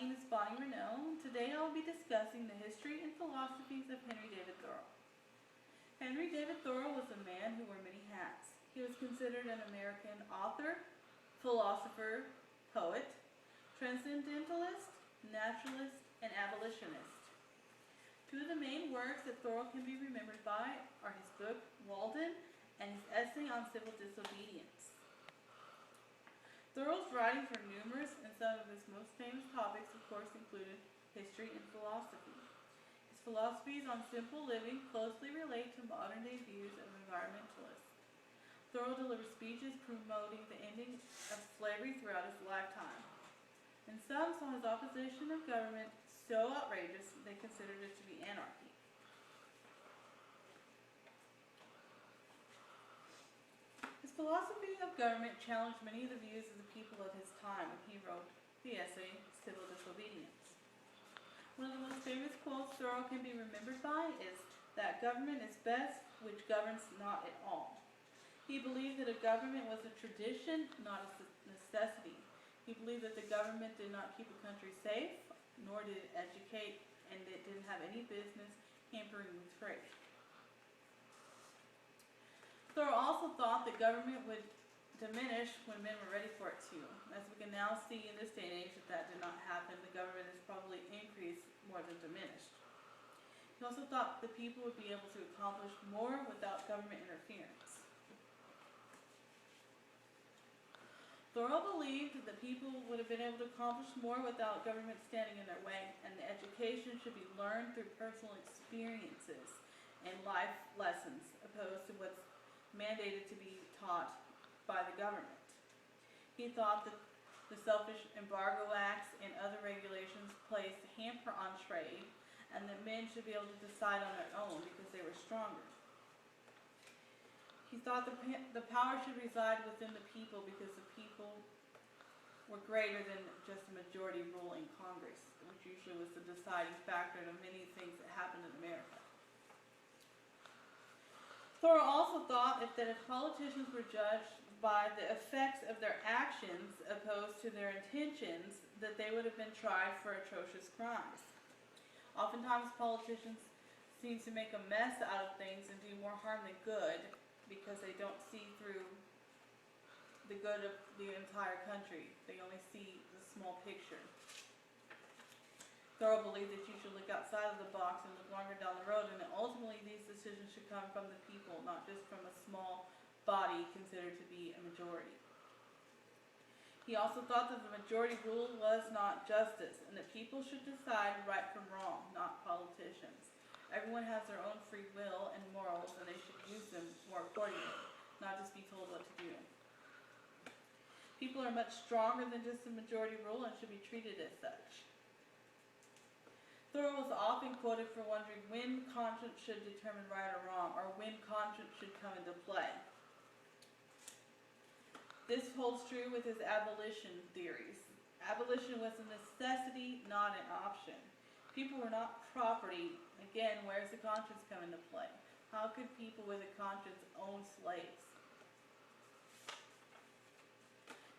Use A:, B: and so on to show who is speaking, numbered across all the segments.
A: name is Bonnie Renault. Today I will be discussing the history and philosophies of Henry David Thoreau. Henry David Thoreau was a man who wore many hats. He was considered an American author, philosopher, poet, transcendentalist, naturalist, and abolitionist. Two of the main works that Thoreau can be remembered by are his book, Walden, and his essay on civil disobedience. Thoreau's writings were numerous, and some of his most famous topics, of course, included history and philosophy. His philosophies on simple living closely relate to modern-day views of environmentalists. Thoreau delivered speeches promoting the ending of slavery throughout his lifetime, and some saw his opposition of government so outrageous they considered it to be anarchy. His philosophy of government challenged many of the views of the people of his time when he wrote the essay Civil Disobedience. One of the most famous quotes Thoreau can be remembered by is that government is best which governs not at all. He believed that a government was a tradition, not a necessity. He believed that the government did not keep a country safe, nor did it educate, and it didn't have any business hampering the trade. Thoreau also thought that government would diminish when men were ready for it to. As we can now see in this day and age that did not happen, the government has probably increased more than diminished. He also thought the people would be able to accomplish more without government interference. Thoreau believed that the people would have been able to accomplish more without government standing in their way, and the education should be learned through personal experiences and life lessons, opposed to what's mandated to be taught by the government. He thought that the selfish embargo acts and other regulations placed a hamper on trade, and that men should be able to decide on their own because they were stronger. He thought the power should reside within the people because the people were greater than just a majority rule in Congress, which usually was the deciding factor in many things that happened in America. Thoreau also thought that if politicians were judged by the effects of their actions opposed to their intentions, that they would have been tried for atrocious crimes. Oftentimes politicians seem to make a mess out of things and do more harm than good because they don't see through the good of the entire country. They only see the small picture. Thoreau believed that you should look outside of the box and look longer down the road, and that ultimately these decisions should come from the people, not just from a small body considered to be a majority. He also thought that the majority rule was not justice, and that people should decide right from wrong, not politicians. Everyone has their own free will and morals, and they should use them more accordingly, not just be told what to do. People are much stronger than just the majority rule and should be treated as such. Thoreau was often quoted for wondering when conscience should determine right or wrong, or when conscience should come into play. This holds true with his abolition theories. Abolition was a necessity, not an option. People were not property. Again, where's the conscience come into play? How could people with a conscience own slaves?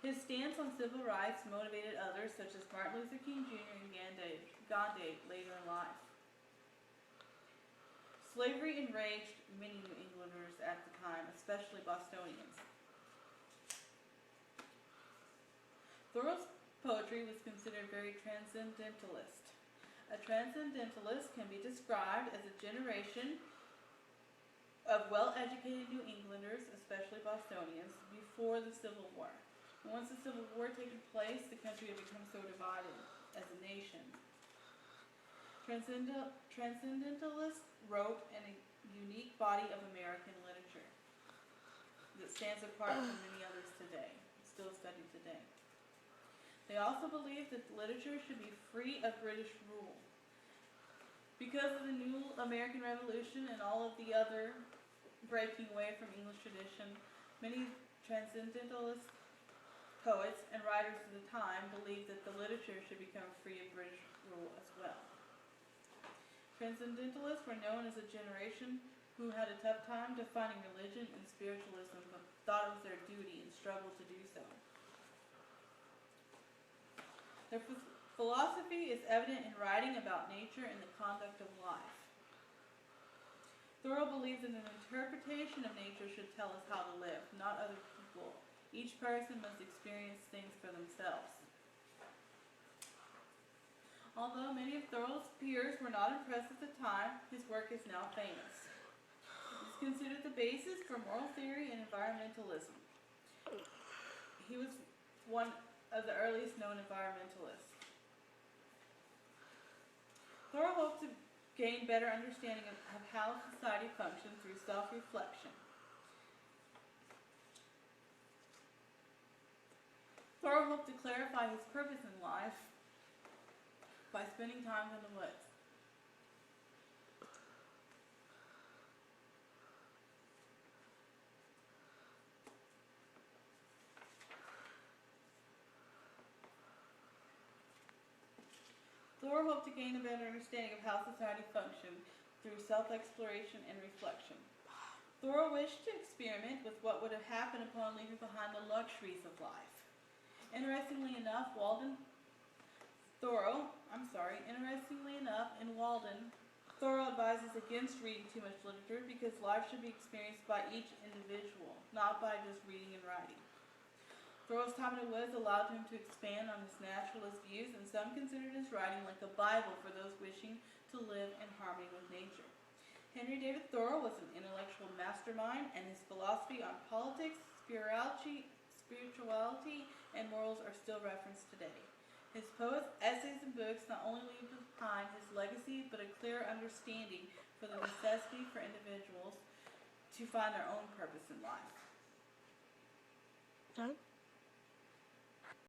A: His stance on civil rights motivated others, such as Martin Luther King Jr. and Gandhi later in life. Slavery enraged many New Englanders at the time, especially Bostonians. Thoreau's poetry was considered very transcendentalist. A transcendentalist can be described as a generation of well-educated New Englanders, especially Bostonians, before the Civil War. Once the Civil War had taken place, the country had become so divided as a nation. Transcendentalists wrote in a unique body of American literature that stands apart from many others today, still studied today. They also believed that literature should be free of British rule. Because of the new American Revolution and all of the other breaking away from English tradition, many transcendentalist poets and writers of the time believed that the literature should become free of British rule as well. Transcendentalists were known as a generation who had a tough time defining religion and spiritualism, but thought it was their duty and struggled to do so. Their Philosophy is evident in writing about nature and the conduct of life. Thoreau believes that an interpretation of nature should tell us how to live, not other people. Each person must experience things for themselves. Although many of Thoreau's peers were not impressed at the time, his work is now famous. It is considered the basis for moral theory and environmentalism. He was one of the earliest known environmentalists. Thoreau hoped to gain better understanding of how society functions through self-reflection. Thoreau hoped to clarify his purpose in life by spending time in the woods. Thoreau hoped to gain a better understanding of how society functioned through self-exploration and reflection. Thoreau wished to experiment with what would have happened upon leaving behind the luxuries of life. Interestingly enough, in Walden, Thoreau advises against reading too much literature because life should be experienced by each individual, not by just reading and writing. Thoreau's time in the woods allowed him to expand on his naturalist views, and some considered his writing like a Bible for those wishing to live in harmony with nature. Henry David Thoreau was an intellectual mastermind, and his philosophy on politics, spirituality, and morals are still referenced today. His poems, essays, and books not only leave behind his legacy, but a clear understanding for the necessity for individuals to find their own purpose in life.
B: Done?